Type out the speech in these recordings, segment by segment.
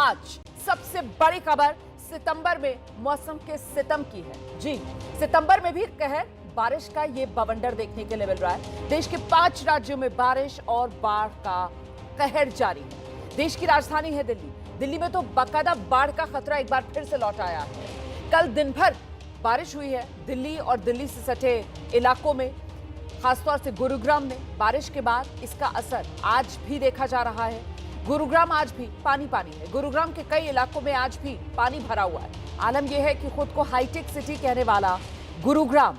आज सबसे बड़ी खबर सितंबर में मौसम के सितम की है। जी, सितंबर में भी कहर बारिश का ये बवंडर देखने के लिए मिल रहा है। देश के 5 राज्यों में बारिश और बाढ़ का कहर जारी है। देश की राजधानी है दिल्ली। दिल्ली में तो बाकायदा बाढ़ का खतरा एक बार फिर से लौट आया है। कल दिन भर बारिश हुई है दिल्ली और दिल्ली से सटे इलाकों में, खासतौर से गुरुग्राम में। बारिश के बाद इसका असर आज भी देखा जा रहा है। गुरुग्राम आज भी पानी पानी है। गुरुग्राम के कई इलाकों में आज भी पानी भरा हुआ है। आलम यह है कि खुद को हाईटेक सिटी कहने वाला गुरुग्राम,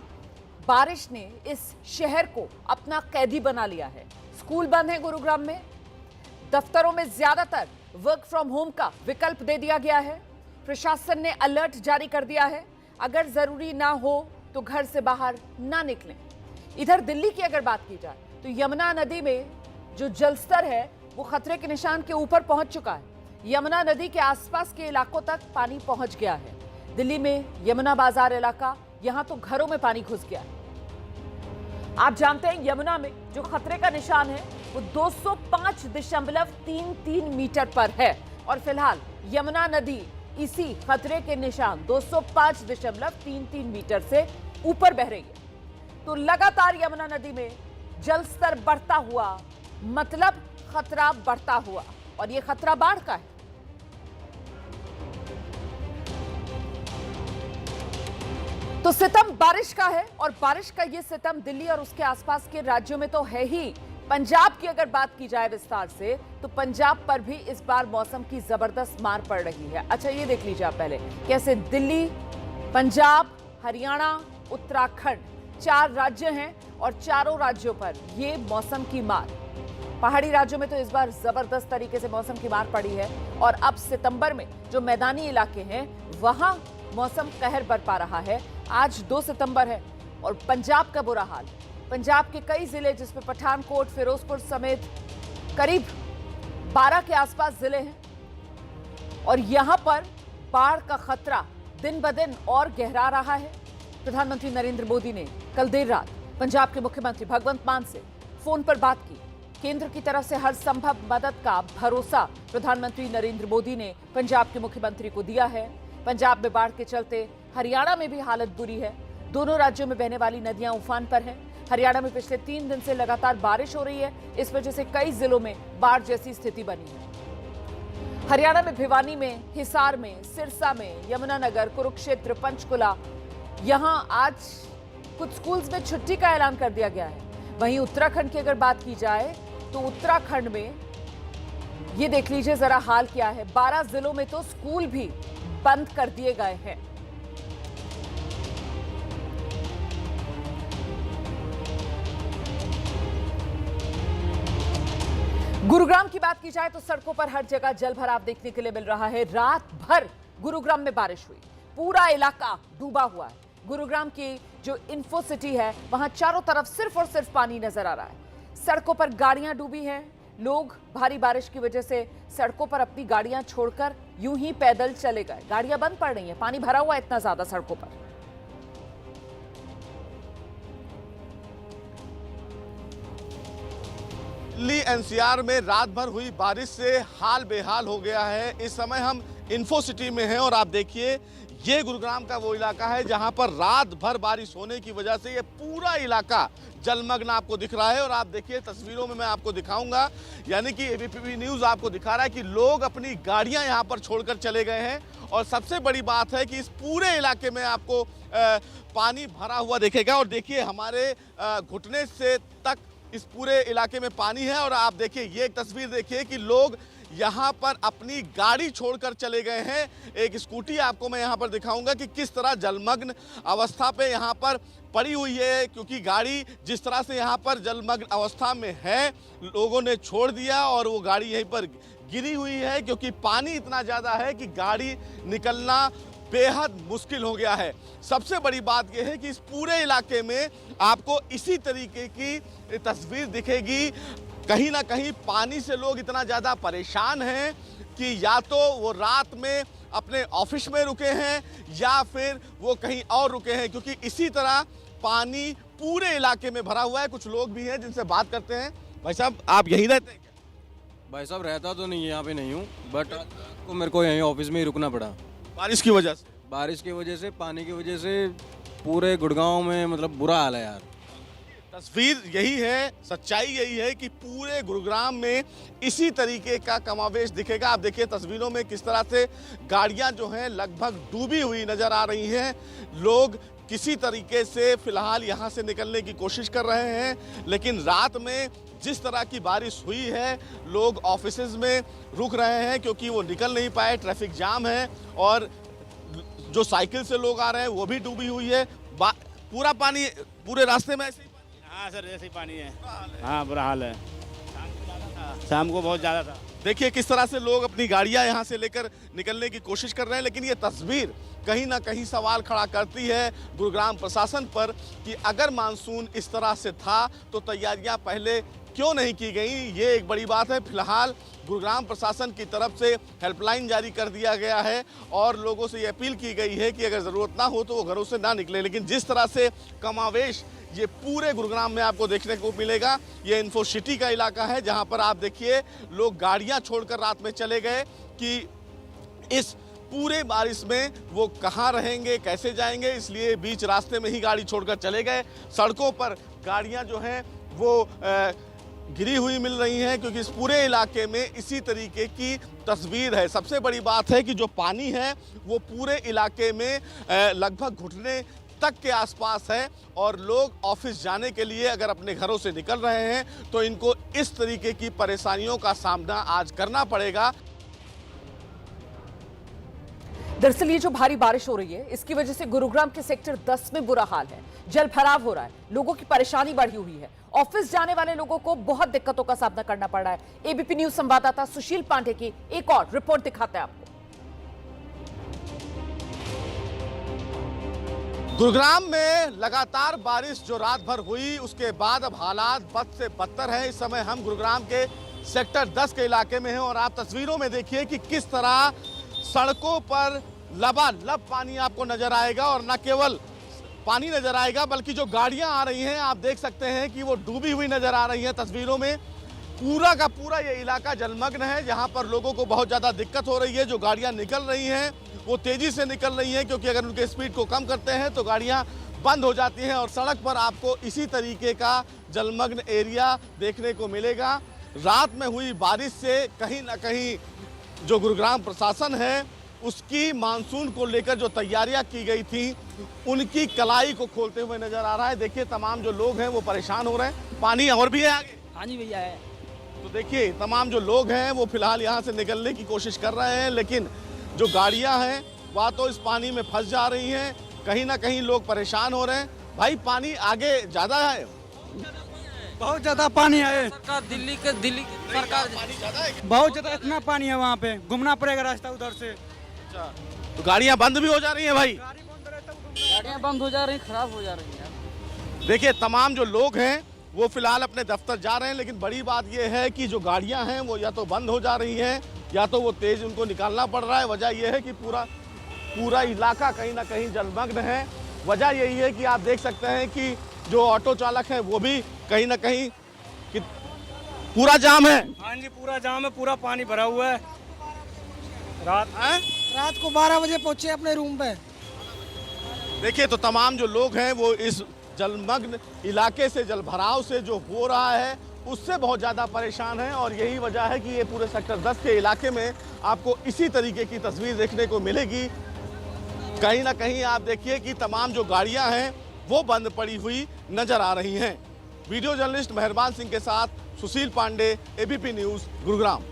बारिश ने इस शहर को अपना कैदी बना लिया है। स्कूल बंद है गुरुग्राम में। दफ्तरों में ज्यादातर वर्क फ्रॉम होम का विकल्प दे दिया गया है। प्रशासन ने अलर्ट जारी कर दिया है, अगर जरूरी ना हो तो घर से बाहर ना निकलें। इधर दिल्ली की अगर बात की जाए तो यमुना नदी में जो जलस्तर है वो खतरे के निशान के ऊपर पहुंच चुका है। यमुना नदी के आसपास के इलाकों तक पानी पहुंच गया है। दिल्ली में यमुना बाजार इलाका, यहां तो घरों में पानी घुस गया है। आप जानते हैं यमुना में जो खतरे का निशान है वो 205.33 मीटर पर है और फिलहाल यमुना नदी इसी खतरे के निशान 205.33 मीटर से ऊपर बह रही है। तो लगातार यमुना नदी में जलस्तर बढ़ता हुआ, मतलब खतरा बढ़ता हुआ, और यह खतरा बाढ़ का है। तो सितम बारिश का है और बारिश का यह सितम दिल्ली और उसके आसपास के राज्यों में तो है ही। पंजाब की अगर बात की जाए विस्तार से तो पंजाब पर भी इस बार मौसम की जबरदस्त मार पड़ रही है। अच्छा, ये देख लीजिए आप पहले कैसे दिल्ली, पंजाब, हरियाणा, उत्तराखंड 4 राज्य हैं और चारों राज्यों पर ये मौसम की मार। पहाड़ी राज्यों में तो इस बार जबरदस्त तरीके से मौसम की मार पड़ी है और अब सितंबर में जो मैदानी इलाके हैं वहां मौसम कहर बरपा रहा है। आज 2 सितंबर है और पंजाब का बुरा हाल। पंजाब के कई जिले जिसमें पठानकोट, फिरोजपुर समेत करीब 12 के आसपास जिले हैं और यहां पर बाढ़ का खतरा दिन ब दिन और गहरा रहा है। प्रधानमंत्री नरेंद्र मोदी ने कल देर रात पंजाब के मुख्यमंत्री भगवंत मान से फोन पर बात की। केंद्र की तरफ से हर संभव मदद का भरोसा प्रधानमंत्री नरेंद्र मोदी ने पंजाब के मुख्यमंत्री को दिया है। पंजाब में बाढ़ के चलते हरियाणा में भी हालत बुरी है। दोनों राज्यों में बहने वाली नदियां उफान पर हैं। हरियाणा में पिछले 3 दिन से लगातार बारिश हो रही है। इस वजह से कई जिलों में बाढ़ जैसी स्थिति बनी है। हरियाणा में भिवानी में, हिसार में, सिरसा में, यमुनानगर, कुरुक्षेत्र, पंचकुला, यहां आज कुछ स्कूल्स में छुट्टी का ऐलान कर दिया गया है। वहीं उत्तराखंड की अगर बात की जाए तो उत्तराखंड में ये देख लीजिए जरा हाल क्या है। 12 जिलों में तो स्कूल भी बंद कर दिए गए हैं। गुरुग्राम की बात की जाए तो सड़कों पर हर जगह जल भराव देखने के लिए मिल रहा है। रात भर गुरुग्राम में बारिश हुई, पूरा इलाका डूबा हुआ है। गुरुग्राम की जो इन्फो सिटी है वहां चारों तरफ सिर्फ और सिर्फ पानी नजर आ रहा है। सड़कों पर गाड़ियां डूबी हैं। लोग भारी बारिश की वजह से सड़कों पर अपनी गाड़ियां छोड़कर यूं ही पैदल चले गए। गाड़ियां बंद पड़ रही हैं, पानी भरा हुआ है इतना ज्यादा सड़कों पर। दिल्ली एनसीआर में रात भर हुई बारिश से हाल बेहाल हो गया है। इस समय हम इन्फो सिटी में हैं और आप देखिए ये गुरुग्राम का वो इलाका है जहां पर रात भर बारिश होने की वजह से ये पूरा इलाका जलमग्न आपको दिख रहा है। और आप देखिए तस्वीरों में मैं आपको दिखाऊंगा, यानी कि एबीपी न्यूज़ आपको दिखा रहा है कि लोग अपनी गाड़ियां यहां पर छोड़कर चले गए हैं। और सबसे बड़ी बात है कि इस पूरे इलाके में आपको पानी भरा हुआ दिखेगा। और देखिए हमारे घुटने से तक इस पूरे इलाके में पानी है। और आप देखिए ये एक तस्वीर देखिए कि लोग यहाँ पर अपनी गाड़ी छोड़कर चले गए हैं। एक स्कूटी आपको मैं यहाँ पर दिखाऊंगा कि किस तरह जलमग्न अवस्था पे यहाँ पर पड़ी हुई है, क्योंकि गाड़ी जिस तरह से यहाँ पर जलमग्न अवस्था में है लोगों ने छोड़ दिया और वो गाड़ी यहीं पर गिरी हुई है, क्योंकि पानी इतना ज़्यादा है कि गाड़ी निकलना बेहद मुश्किल हो गया है। सबसे बड़ी बात यह है कि इस पूरे इलाके में आपको इसी तरीके की तस्वीर दिखेगी। कहीं ना कहीं पानी से लोग इतना ज़्यादा परेशान हैं कि या तो वो रात में अपने ऑफिस में रुके हैं या फिर वो कहीं और रुके हैं, क्योंकि इसी तरह पानी पूरे इलाके में भरा हुआ है। कुछ लोग भी हैं जिनसे बात करते हैं। भाई साहब, आप यहीं रहते हैं क्या? भाई साहब रहता तो नहीं यहाँ पे नहीं हूँ, बट को मेरे को यहीं ऑफिस में ही रुकना पड़ा। बारिश की वजह से? बारिश की वजह से, पानी की वजह से पूरे गुड़गांव में मतलब बुरा हाल है यार। तस्वीर यही है, सच्चाई यही है कि पूरे गुरुग्राम में इसी तरीके का कमावेश दिखेगा। आप देखिए तस्वीरों में किस तरह से गाड़ियां जो हैं लगभग डूबी हुई नजर आ रही हैं। लोग किसी तरीके से फिलहाल यहां से निकलने की कोशिश कर रहे हैं, लेकिन रात में जिस तरह की बारिश हुई है लोग ऑफिसेज में रुक रहे हैं क्योंकि वो निकल नहीं पाए, ट्रैफिक जाम है और जो साइकिल से लोग आ रहे हैं वो भी डूबी हुई है। पूरा पानी पूरे रास्ते में ऐसे ही? हाँ सर, ऐसे ही पानी है। हाँ बुरा हाल है, शाम को बहुत ज़्यादा था। देखिए किस तरह से लोग अपनी गाड़ियां यहां से लेकर निकलने की कोशिश कर रहे हैं, लेकिन ये तस्वीर कहीं ना कहीं सवाल खड़ा करती है गुरुग्राम प्रशासन पर कि अगर मानसून इस तरह से था तो तैयारियां पहले क्यों नहीं की गई। ये एक बड़ी बात है। फिलहाल गुरुग्राम प्रशासन की तरफ से हेल्पलाइन जारी कर दिया गया है और लोगों से ये अपील की गई है कि अगर ज़रूरत ना हो तो वो घरों से ना निकले। लेकिन जिस तरह से कमावेश ये पूरे गुरुग्राम में आपको देखने को मिलेगा, ये इन्फो सिटी का इलाका है जहां पर आप देखिए लोग गाड़ियां छोड़कर रात में चले गए कि इस पूरे बारिश में वो कहां रहेंगे, कैसे जाएंगे, इसलिए बीच रास्ते में ही गाड़ी छोड़कर चले गए। सड़कों पर गाड़ियां जो हैं वो गिरी हुई मिल रही हैं क्योंकि इस पूरे इलाके में इसी तरीके की तस्वीर है। सबसे बड़ी बात है कि जो पानी है वो पूरे इलाके में लगभग घुटने तक के आसपास है और लोग ऑफिस जाने के लिए अगर अपने घरों से निकल रहे हैं तो इनको इस तरीके की परेशानियों का सामना आज करना पड़ेगा। दरअसल ये जो भारी बारिश हो रही है इसकी वजह से गुरुग्राम के सेक्टर 10 में बुरा हाल है, जल भराव हो रहा है, लोगों की परेशानी बढ़ी हुई है। ऑफिस जाने वाले लोगों को बहुत दिक्कतों का सामना करना पड़ रहा है। एबीपी न्यूज संवाददाता सुशील पांडे की एक और रिपोर्ट दिखाते हैं आपको। गुरुग्राम में लगातार बारिश जो रात भर हुई उसके बाद अब हालात बद से बदतर है। इस समय हम गुरुग्राम के सेक्टर 10 के इलाके में हैं और आप तस्वीरों में देखिए कि किस तरह सड़कों पर लबालब पानी आपको नजर आएगा और न केवल पानी नजर आएगा बल्कि जो गाड़ियां आ रही हैं आप देख सकते हैं कि वो डूबी हुई नजर आ रही हैं। तस्वीरों में पूरा का पूरा ये इलाका जलमग्न है जहां पर लोगों को बहुत ज़्यादा दिक्कत हो रही है। जो गाड़ियां निकल रही हैं वो तेज़ी से निकल रही हैं क्योंकि अगर उनके स्पीड को कम करते हैं तो गाड़ियां बंद हो जाती हैं और सड़क पर आपको इसी तरीके का जलमग्न एरिया देखने को मिलेगा। रात में हुई बारिश से कहीं ना कहीं जो गुरुग्राम प्रशासन है उसकी मानसून को लेकर जो तैयारियां की गई थी उनकी कलाई को खोलते हुए नजर आ रहा है। देखिए तमाम जो लोग हैं वो परेशान हो रहे हैं। पानी और भी है आगे? हाँ जी भैया है। तो देखिए तमाम जो लोग हैं वो फिलहाल यहाँ से निकलने की कोशिश कर रहे हैं, लेकिन जो गाड़ियाँ हैं वह तो इस पानी में फंस जा रही हैं। कहीं ना कहीं लोग परेशान हो रहे हैं। भाई पानी आगे ज़्यादा है? बहुत ज्यादा पानी है। सरकार दिल्ली के सरकार पानी ज़्यादा है? बहुत ज्यादा इतना पानी है, वहाँ पे घूमना पड़ेगा रास्ता उधर से। अच्छा, तो गाड़ियाँ बंद भी हो जा रही हैं भाई? गाड़ियाँ बंद हो जा रही, खराब हो जा रही हैं। देखिए तमाम जो लोग हैं वो फिलहाल अपने दफ्तर जा रहे हैं, लेकिन बड़ी बात यह है कि जो गाड़ियां हैं वो या तो बंद हो जा रही हैं या तो वो तेज उनको निकालना पड़ रहा है। वजह यह है कि पूरा इलाका कहीं ना कहीं जलमग्न है। वजह यही है कि आप देख सकते हैं कि जो ऑटो चालक हैं वो भी कहीं ना कहीं कि पूरा जाम है। हाँ जी पूरा जाम है, पूरा पानी भरा हुआ है। रात को 12 बजे पहुंचे अपने रूम पे। देखिए तो तमाम जो लोग हैं वो इस जलमग्न इलाके से, जल भराव से जो हो रहा है उससे बहुत ज़्यादा परेशान हैं और यही वजह है कि ये पूरे सेक्टर 10 के इलाके में आपको इसी तरीके की तस्वीर देखने को मिलेगी। कहीं ना कहीं आप देखिए कि तमाम जो गाड़ियां हैं वो बंद पड़ी हुई नजर आ रही हैं। वीडियो जर्नलिस्ट मेहरबान सिंह के साथ सुशील पांडे, एबीपी न्यूज़, गुरुग्राम।